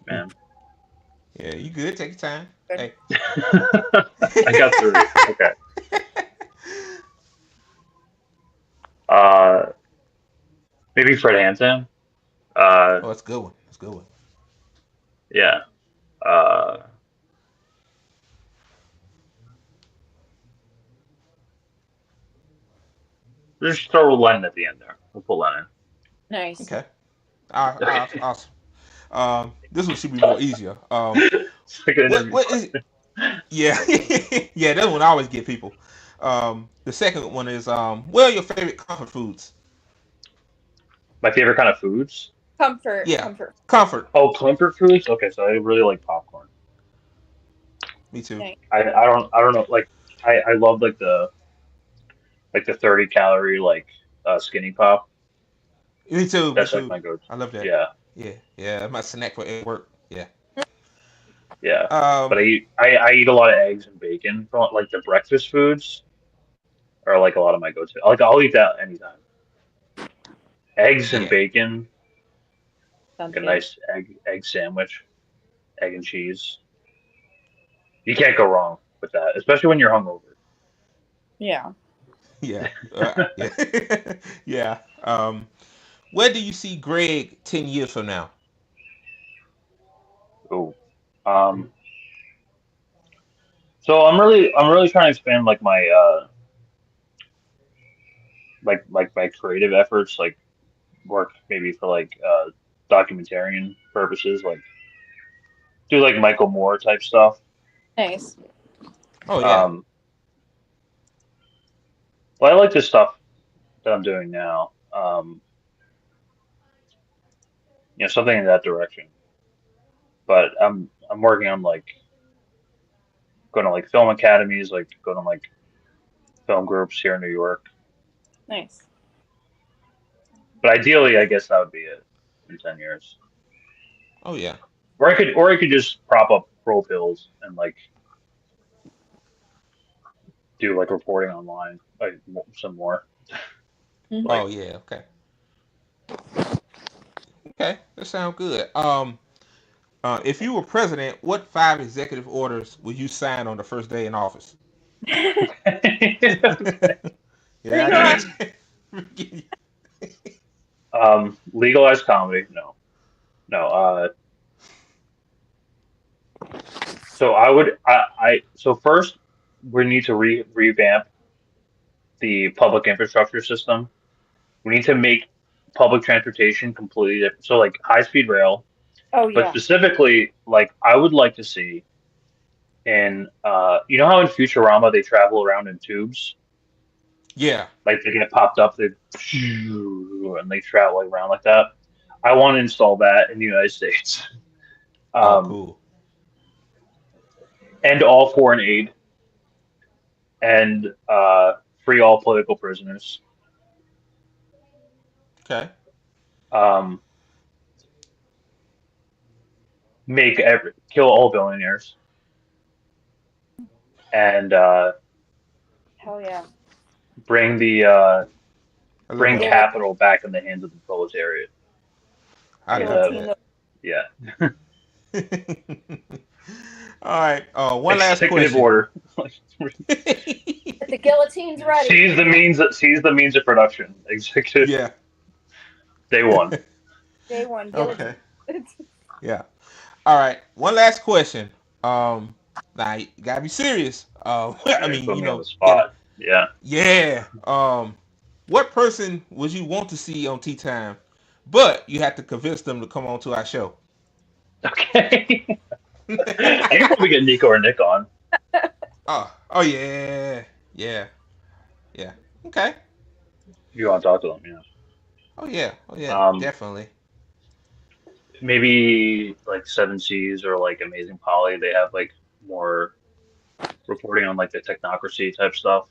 man. Yeah, you good? Take your time. Hey. I got 3. Okay. Uh, Maybe Fred Hampton. Uh, Oh, that's a good one. That's a good one. yeah. Uh, just throw Lennon at the end there. We'll put Lennon. Nice. Okay. Awesome. This one should be more easier. It's like an interview What is? question. Yeah, yeah. That one I always get people. The second one is what are your favorite comfort foods? My favorite kind of foods. Comfort. Yeah, Comfort. comfort. Oh, comfort foods. Okay, so I really like popcorn. Me too. Nice. I don't know. Like I love like the 30 calorie like skinny pop. Me too. Me That's like too. my go. I love that. Yeah, Yeah, yeah. That's my snack for at work. Yeah. yeah. But Um. I eat a lot of eggs and bacon from like the breakfast foods are like a lot of my go-to. Like I'll eat that anytime. Eggs and Yeah. bacon, Sounds like a good. nice egg sandwich, egg and cheese. You can't go wrong with that, especially when you're hungover. Yeah. Yeah. Yeah. Yeah. Where do you see Greg 10 years from now? Ooh. Um, so I'm really trying to expand like my like my creative efforts, like work maybe for like documentarian purposes, like do like Michael Moore type stuff. Nice. Oh yeah. Um, but I like the stuff that I'm doing now. Something in that direction. But I'm working on like going to like film academies, like going to like film groups here in New York. Nice. But ideally, I guess that would be it in 10 years. Oh yeah. Or I could just prop up pro pills and like do like reporting online, like some more. Like Oh yeah. Okay. Okay. That sounds good. If you were president, what 5 executive orders would you sign on the first day in office? Yeah, I Legalize. get you. legalize comedy. No, no. So I would so first we need to revamp the public infrastructure system. We need to make public transportation completely different. So like high speed rail, Oh but yeah. specifically like I would like to see in you know how in Futurama they travel around in tubes, Yeah. like they get popped up, they and they travel around like that. I want to install that in the United States. Oh, Um, cool. End all foreign aid and free all political prisoners. Okay. Um, kill all billionaires and Hell yeah. bring the I love bring that. Guillotine. capital back in the hands of the proletariat. I Is got Guillotine. yeah, that. All right. One last executive question. order. The guillotine's ready. Seize the means of production. Executive Yeah. day one. Day one guillotine. Okay. Yeah. All right. One last question. Now you gotta be serious. I mean, Put you me on know, the spot. Yeah. yeah. What person would you want to see on Tea Time? But you have to convince them to come on to our show. Okay. I can probably get Nico or Nick on. Oh yeah, yeah, yeah. Okay. If you want to talk to them, Oh yeah, yeah. definitely. Maybe like Seven Seas or like Amazing Polly. They have like more reporting on like the technocracy type stuff.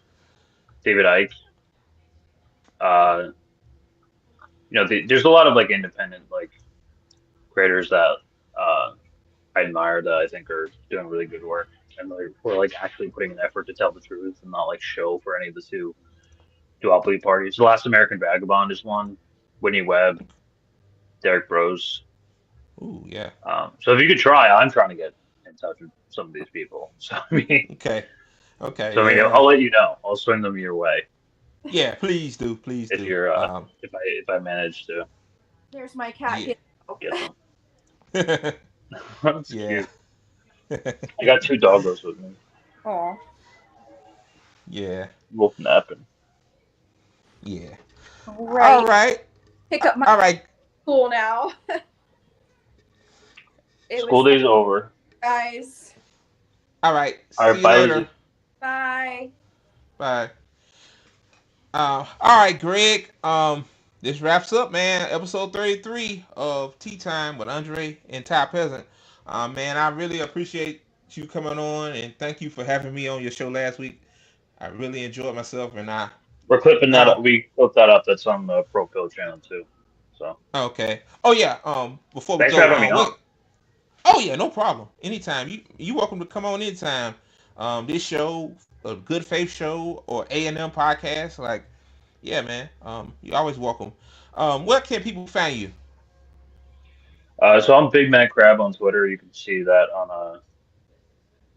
David Icke. Uh, there's a lot of like independent like creators that uh, I admire that I think are doing really good work and like we're like actually putting an effort to tell the truth and not like show for any of the two duopoly parties. The Last American Vagabond is one. Whitney Webb, Derek Bros. Ooh yeah. So if you could try, I'm trying to get in touch with some of these people. Okay. Okay. So I mean, Yeah. I'll let you know. I'll swing them your way Yeah. Please do. Please if do. you're if I manage to There's my cat. Yeah. get them. That's Yeah. cute. I got two doggos with me. Oh. Yeah. Wolf napping. Yeah. Right. All right. Pick up my All right. school now. School day's over. Guys. All right. All See right, you bye, later. Lizzie. Bye. Bye. All right, Greg. This wraps up, man. Episode 33 of Tea Time with Andre and Ty Peasant. Man, I really appreciate you coming on and thank you for having me on your show last week. I really enjoyed myself, and We're clipping that I up. We clipped that up. That's on the Pro Pill channel too. So okay. Oh yeah. Before we thanks for go, having me wait. on. Oh yeah, no problem. Anytime. You welcome to come on anytime. This show, a Good Faith show, or A&M podcast, like, yeah, man. You're always welcome. Where can people find you? So I'm Big Mac Crab on Twitter. You can see that on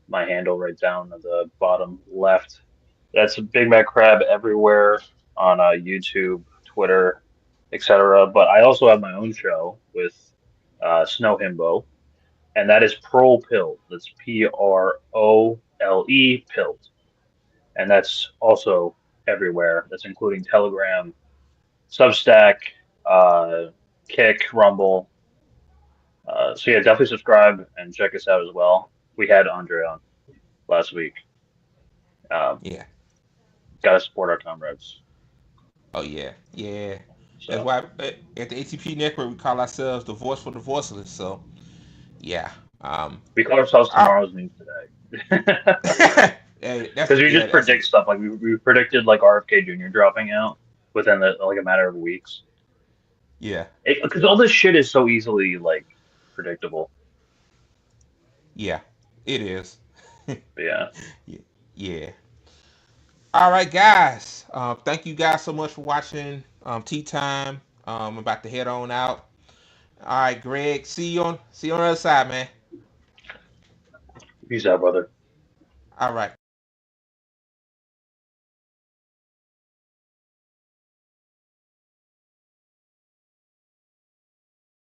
my handle right down at the bottom left. That's Big Mac Crab everywhere on YouTube, Twitter, etc. But I also have my own show with Snow Himbo, and that is Prole Pill. That's Prole Pilled, and that's also everywhere. That's including Telegram, Substack, uh, Kick, Rumble. So yeah, definitely subscribe and check us out as well. We had Andre on last week. Yeah. Got to support our comrades. Oh yeah, yeah. That's So why at the ATP Network we call ourselves the voice for the voiceless. So yeah. we call ourselves Oh, tomorrow's news today. hey, Because we just that's predict stuff like we predicted like RFK Jr. dropping out within like a matter of weeks. Yeah. Because all this shit is so easily like predictable. Yeah. It is. But yeah, Yeah. All right, guys. Thank you guys so much for watching Tea Time. I'm about to head on out. All right, Greg. See you on the other side, man. peace out, brother. All right.